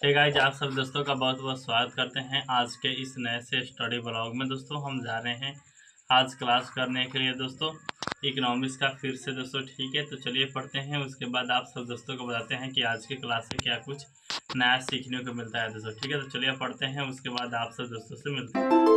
Hey guys, आप सब दोस्तों का बहुत बहुत स्वागत करते हैं आज के इस नए से स्टडी ब्लॉग में। दोस्तों हम जा रहे हैं आज क्लास करने के लिए दोस्तों इकोनॉमिक्स का फिर से दोस्तों। ठीक है, तो चलिए पढ़ते हैं। उसके बाद आप सब दोस्तों को बताते हैं कि आज की क्लास से क्या कुछ नया सीखने को मिलता है दोस्तों। ठीक है, तो चलिए पढ़ते हैं। उसके बाद आप सब दोस्तों से मिलते हैं।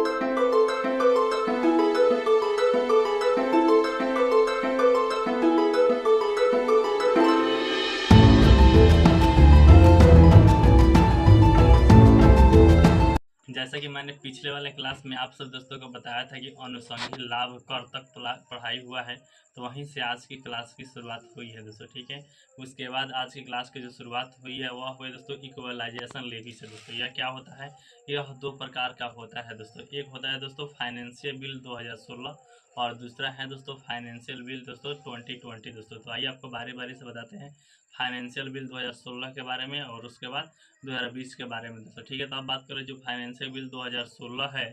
जैसा कि मैंने पिछले वाले क्लास में आप सब दोस्तों को बताया था कि अनुषंगी लाभ कर तक पढ़ाई हुआ है, तो वहीं से आज की क्लास की शुरुआत हुई है दोस्तों। ठीक है, उसके बाद आज की क्लास की जो शुरुआत हुई है वह हुई दोस्तों इक्वलाइजेशन लेवी से दोस्तों। यह क्या होता है? यह दो प्रकार का होता है दोस्तों। एक होता है दोस्तों फाइनेंशियल बिल 2016 और दूसरा है दोस्तों फाइनेंशियल बिल दोस्तों 2020 दोस्तों। तो आइए आपको बारी बारी से बताते हैं फाइनेंशियल बिल 2016 के बारे में और उसके बाद 2020 के बारे में दोस्तों। ठीक है, तो अब बात करें जो फाइनेंशियल बिल 2016 है,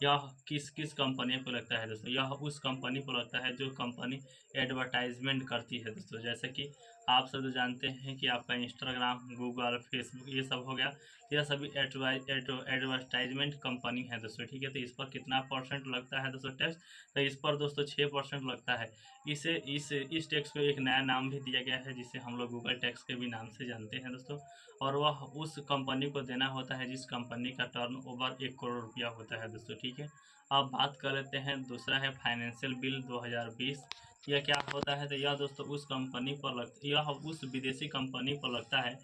यह किस किस कंपनी को लगता है दोस्तों? यह उस कंपनी को लगता है जो कंपनी एडवर्टाइजमेंट करती है दोस्तों। जैसे कि आप सब तो जानते हैं कि आपका इंस्टाग्राम, गूगल, फेसबुक ये सब हो गया, यह सभी एडवर्टाइजमेंट कंपनी है दोस्तों। ठीक है, तो इस पर कितना परसेंट लगता है दोस्तों टैक्स? तो इस पर दोस्तों 6% लगता है। इस टैक्स को एक नया नाम भी दिया गया है जिसे हम लोग गूगल टैक्स के भी नाम से जानते हैं दोस्तों। और वह उस कंपनी को देना होता है जिस कंपनी का टर्नओवर 1 करोड़ रुपया होता है दोस्तों। ठीक है, अब बात कर लेते हैं। दूसरा है फाइनेंशियल बिल 2020। यह क्या होता है? तो यह दोस्तों यह उस विदेशी कंपनी पर लगता है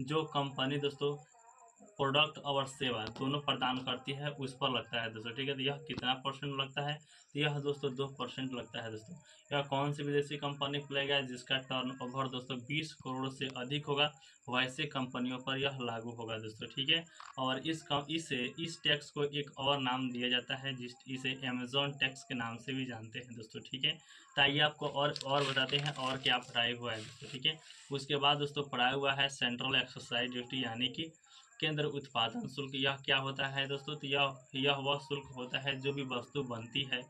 जो कंपनी दोस्तों प्रोडक्ट और सेवा दोनों प्रदान करती है, उस पर लगता है दोस्तों। ठीक है, तो यह कितना परसेंट लगता है? तो यह दोस्तों 2% लगता है दोस्तों। यह कौन सी विदेशी कंपनी पर लगेगा? जिसका टर्नओवर दोस्तों 20 करोड़ से अधिक होगा, वैसे कंपनियों पर यह लागू होगा दोस्तों। ठीक है, और इस टैक्स को एक और नाम दिया जाता है इसे अमेजोन टैक्स के नाम से भी जानते हैं दोस्तों। ठीक है, तो आइए आपको और बताते हैं और क्या पढ़ाई हुआ है दोस्तों। ठीक है, उसके बाद दोस्तों पढ़ाई हुआ है सेंट्रल एक्साइज ड्यूटी यानी कि केंद्र उत्पादन शुल्क। यह क्या होता है दोस्तों? तो यह वह शुल्क होता है जो भी वस्तु बनती है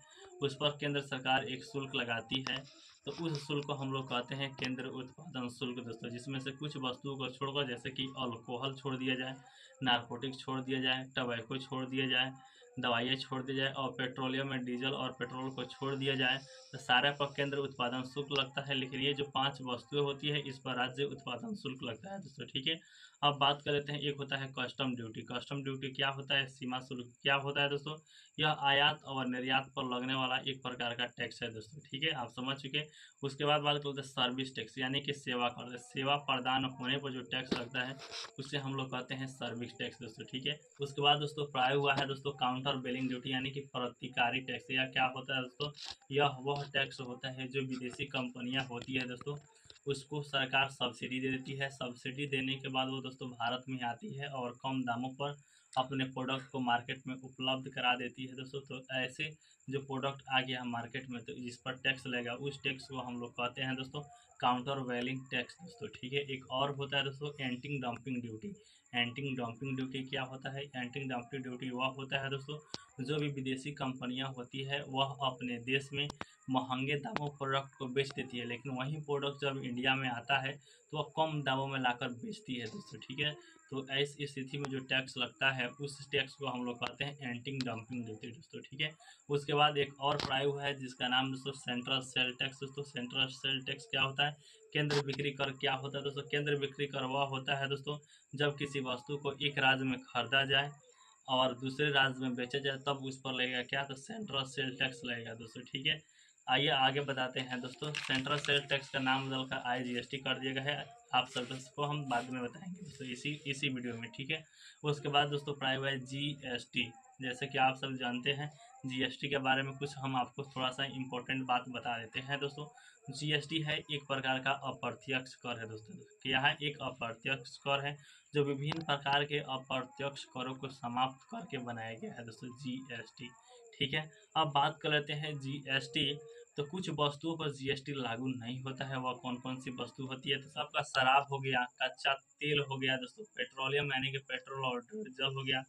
उस पर केंद्र सरकार एक शुल्क लगाती है, तो उस शुल्क को हम लोग कहते हैं केंद्र उत्पादन शुल्क दोस्तों। जिसमें से कुछ वस्तुओं को छोड़कर, जैसे कि अल्कोहल छोड़ दिया जाए, नारकोटिक्स छोड़ दिया जाए, टबैको छोड़ दिया जाए, दवाइयाँ छोड़ दी जाए और पेट्रोलियम में डीजल और पेट्रोल को छोड़ दिया जाए, तो सारे पर केंद्र उत्पादन शुल्क लगता है। लेकिन ये जो 5 वस्तुएं होती है इस पर राज्य उत्पादन शुल्क लगता है दोस्तों। ठीक है, अब बात कर लेते हैं। एक होता है कस्टम ड्यूटी। कस्टम ड्यूटी क्या होता है? सीमा शुल्क क्या होता है दोस्तों? यह आयात और निर्यात पर लगने वाला एक प्रकार का टैक्स है दोस्तों। ठीक है, आप समझ चुके। उसके बाद बात करते हैं सर्विस टैक्स यानी कि सेवा कर। सेवा प्रदान होने पर जो टैक्स लगता है उसे हम लोग कहते हैं सर्विस टैक्स दोस्तों। ठीक है, उसके बाद दोस्तों पढ़ाया हुआ है दोस्तों काउंटर बिलिंग ड्यूटी यानी कि प्रतिकारी टैक्स। यह क्या होता है दोस्तों? यह वह टैक्स होता है जो विदेशी कंपनियां होती है दोस्तों, उसको सरकार सब्सिडी दे देती है। सब्सिडी देने के बाद वो दोस्तों भारत में आती है और कम दामों पर अपने प्रोडक्ट को मार्केट में उपलब्ध करा देती है दोस्तों। तो ऐसे जो प्रोडक्ट आ गया मार्केट में तो जिस पर टैक्स लगेगा उस टैक्स को हम लोग कहते हैं दोस्तों काउंटर वैलिंग टैक्स दोस्तों। ठीक है, एक और होता है दोस्तों anti dumping duty. Anti dumping duty क्या होता है? एंटी डंपिंग ड्यूटी वह होता है दोस्तों जो भी विदेशी कंपनियां होती है वह अपने देश में महंगे दामों प्रोडक्ट को बेच देती है, लेकिन वही प्रोडक्ट जब इंडिया में आता है तो वह कम दामों में लाकर बेचती है दोस्तों। ठीक है, तो ऐसी स्थिति में जो टैक्स लगता है उस टैक्स को हम लोग कहते हैं एंटी डंपिंग ड्यूटी दोस्तों। ठीक है, उसके बाद एक और पढ़ाई हुआ है जिसका नाम दोस्तों सेंट्रल सेल टैक्स दोस्तों। सेंट्रल सेल टैक्स क्या होता है? केंद्र बिक्री कर क्या होता है दोस्तों? केंद्र बिक्री कर वह होता है दोस्तों जब किसी वस्तु को एक राज्य में खरीदा जाए और दूसरे राज्य में बेचा जाए तब उस पर लगेगा क्या? तो सेंट्रल सेल टैक्स लगेगा दोस्तों। ठीक है, आइए आगे बताते हैं दोस्तों। सेंट्रल सेल टैक्स का नाम बदलकर IGST कर दिया गया है। आप सब को हम बाद में बताएंगे दोस्तों इसी वीडियो में। ठीक है, उसके बाद दोस्तों पढ़ाई हुआ है GST। जैसे कि आप सब जानते हैं GST के बारे में कुछ हम आपको थोड़ा सा इम्पोर्टेंट बात बता देते हैं दोस्तों। GST है एक प्रकार का अप्रत्यक्ष कर है दोस्तों। क्या है? एक अप्रत्यक्ष कर है जो विभिन्न प्रकार के अप्रत्यक्ष करों को समाप्त करके बनाया गया है दोस्तों GST। ठीक है, अब बात कर लेते हैं GST। तो कुछ वस्तुओं पर GST लागू नहीं होता है। वह कौन कौन सी वस्तु होती है? तो सबका शराब हो गया, कच्चा तेल हो गया दोस्तों, पेट्रोलियम यानी कि पेट्रोल और डीजल हो गया,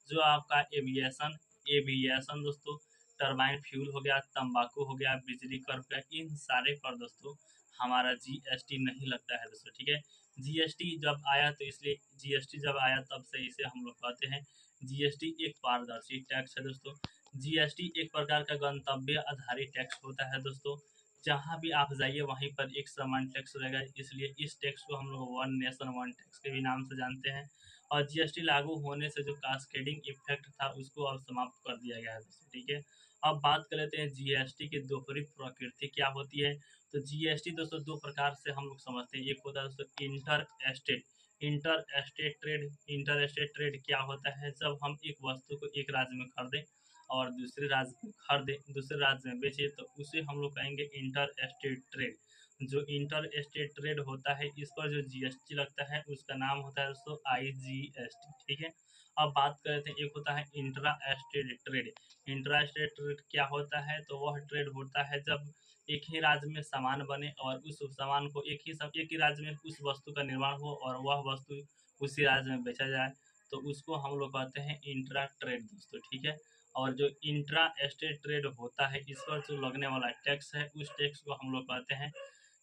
जो आपका एविएशन एविएशन दोस्तों, टरबाइन फ्यूल हो गया, तंबाकू हो गया, बिजली कर हो गया, इन सारे पर दोस्तों हमारा GST नहीं लगता है दोस्तों। ठीक है, जीएसटी जब आया तो इसलिए जीएसटी जब आया तब से इसे हम लोग कहते हैं जीएसटी एक पारदर्शी टैक्स है दोस्तों। जीएसटी एक प्रकार का गंतव्य आधारित टैक्स होता है दोस्तों। जहाँ भी आप जाइए वहीं पर एक समान टैक्स रहेगा, इसलिए इस टैक्स को हम लोग वन नेशन वन टैक्स के भी नाम से जानते हैं। और जीएसटी लागू होने से जो कास्केडिंग इफेक्ट था उसको अब समाप्त कर दिया गया है दोस्तों, ठीक है। अब बात कर लेते हैं जीएसटी की दोहरी प्रकृति क्या होती है। तो जीएसटी दोस्तों दो प्रकार से हम लोग समझते हैं। एक होता है दोस्तों inter state trade. Inter state trade क्या होता है, जब हम एक वस्तु को एक राज्य में खरीदें और दूसरे राज्य में बेचे तो उसे हम लोग कहेंगे इंटर स्टेट ट्रेड। जो इंटर स्टेट ट्रेड होता है इस पर जो जीएसटी लगता है उसका नाम होता है दोस्तों आईजीएसटी, ठीक है। अब बात करते हैं एक होता है intra state trade. Intra state trade क्या होता है, तो वह ट्रेड होता है जब एक ही राज्य में सामान बने और उस सामान को एक ही राज्य में उस वस्तु का निर्माण हो और वह वस्तु उसी राज्य में बेचा जाए, तो उसको हम लोग कहते हैं इंट्रा ट्रेड दोस्तों, ठीक है। और जो इंट्रा स्टेट ट्रेड होता है इस पर जो लगने वाला टैक्स है उस टैक्स को हम लोग कहते हैं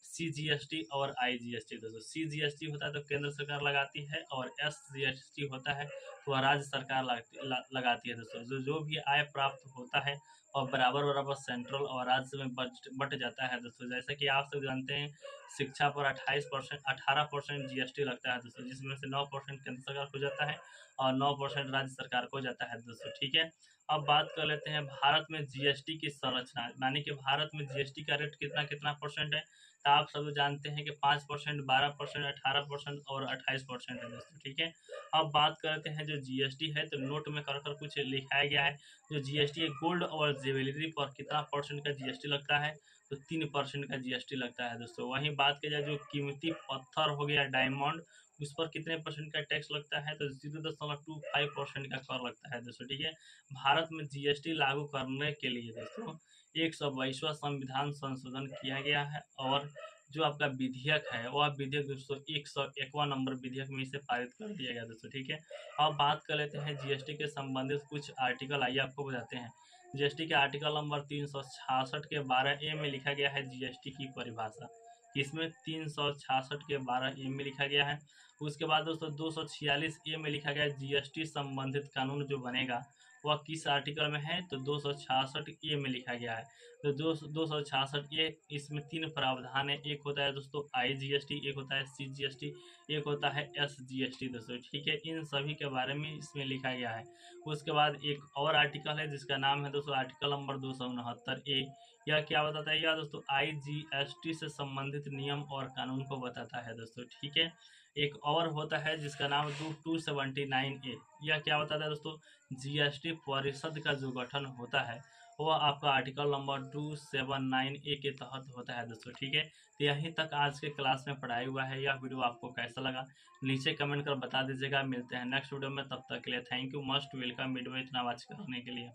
सीजीएसटी और आईजीएसटी दोस्तों। सीजीएसटी होता है तो केंद्र सरकार लगाती है और एसजीएसटी होता है तो वह राज्य सरकार लगाती है दोस्तों। जो भी आय प्राप्त होता है और बराबर बराबर सेंट्रल और राज्य में बट जाता है दोस्तों। जैसा कि आप सब जानते हैं शिक्षा पर 18% जीएसटी लगता है दोस्तों, जिसमें से 9% केंद्र सरकार को जाता है और 9% राज्य सरकार को जाता है दोस्तों, ठीक है। अब बात कर लेते हैं भारत में जीएसटी की संरचना, यानी कि भारत में जीएसटी का रेट कितना कितना परसेंट है। तो आप सब जानते हैं कि 5%, 12%, 18% और 28% है दोस्तों, ठीक है। अब बात करते हैं जो जीएसटी है, तो नोट में कर कर कुछ लिखाया गया है। जो जीएसटी है गोल्ड और ज्वेलरी पर कितना परसेंट का जीएसटी लगता है, तो 3% का जीएसटी लगता है दोस्तों। वहीं बात की जाए जो कीमती पत्थर हो गया डायमंड, उस पर कितने परसेंट का टैक्स लगता है, तो 0.25% का कर लगता है दोस्तों, ठीक है। भारत में जीएसटी लागू करने के लिए दोस्तों 122वां संविधान संशोधन किया गया है और जो आपका विधेयक है वह विधेयक दोस्तों 101वां नंबर विधेयक में इसे पारित कर दिया गया दोस्तों, ठीक है। अब बात कर लेते हैं जीएसटी के संबंधित कुछ आर्टिकल, आइए आपको बताते हैं। जीएसटी के आर्टिकल नंबर 366 के 12A में लिखा गया है जीएसटी की परिभाषा। इसमें 366 के 12A में लिखा गया है। उसके बाद दोस्तों 246A में लिखा गया है जीएसटी संबंधित कानून जो बनेगा वह किस आर्टिकल में है, तो 266A में लिखा गया है। तो 266A इसमें 3 प्रावधान है। एक होता है दोस्तों आईजीएसटी, एक होता है सीजीएसटी, एक होता है एसजीएसटी दोस्तों, ठीक है। इन सभी के बारे में इसमें लिखा गया है। उसके बाद एक और आर्टिकल है जिसका नाम है दोस्तों आर्टिकल नंबर 269A। यह क्या बताता है, यह दोस्तों आईजीएसटी से संबंधित नियम और कानून को बताता है दोस्तों, ठीक है। एक और होता है जिसका नाम 279A। यह क्या बताता है दोस्तों, जीएसटी परिषद का जो गठन होता है वह आपका आर्टिकल नंबर 279A के तहत होता है दोस्तों, ठीक है। तो यहीं तक आज के क्लास में पढ़ाई हुआ है। यह वीडियो आपको कैसा लगा नीचे कमेंट कर बता दीजिएगा। मिलते हैं नेक्स्ट वीडियो में, तब तक के लिए thank you, must welcome video इतना वॉच करने के लिए।